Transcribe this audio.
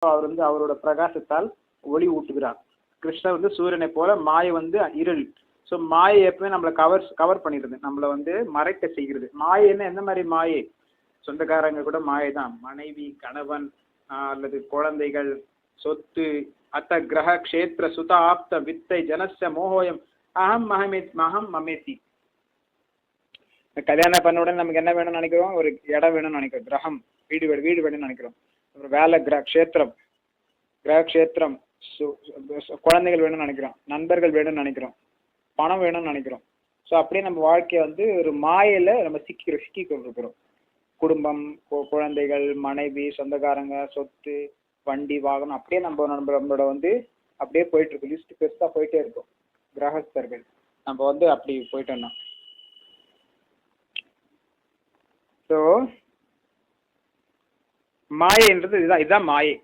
அவர் வந்து அவரோட பிரகாசத்தால் ஒளி ஊட்டுகிறார். கிருஷ்ணர் வந்து சூரியனை போல, மாயை வந்து இருள். ஸோ மாயை எப்பவுமே நம்மளை கவர் பண்ணிடுது, நம்மளை வந்து மறைக்க செய்கிறது. மாயை என்ன, எந்த மாதிரி மாயை? சொந்தக்காரங்க கூட மாயை தான். மனைவி, கணவன், அல்லது குழந்தைகள், சொத்து, அத்த கிரக க்ஷேத்திர சுத ஆப்த வித்தை ஜனச மோகோயம் அகம் மமேதி. கல்யாணம் பண்ண உடனே நமக்கு என்ன வேணும்னு நினைக்கிறோம்? ஒரு இடம் வேணும்னு நினைக்கிறோம், கிரகம், வீடு வேணும்னு நினைக்கிறோம். அப்புறம் வேலை, கிரக க்ஷேத்திரம், குழந்தைகள் வேணும்னு நினைக்கிறோம், நண்பர்கள் வேணும்னு நினைக்கிறோம், பணம் வேணும்னு நினைக்கிறோம். ஸோ அப்படியே நம்ம வாழ்க்கையை வந்து ஒரு மாயையில் நம்ம சிக்கி கொண்டிருக்கிறோம். குடும்பம், குழந்தைகள், மனைவி, சொந்தக்காரங்க, சொத்து, வண்டி, வாகனம், அப்படியே நம்மளோட வந்து அப்படியே போயிட்டு இருக்கும். லிஸ்ட் பெருசாக போயிட்டே இருக்கும். கிரகஸ்தர்கள் நம்ம வந்து அப்படி போயிட்டோம்னா, ஸோ மாயைன்றது இதுதான் மாயை.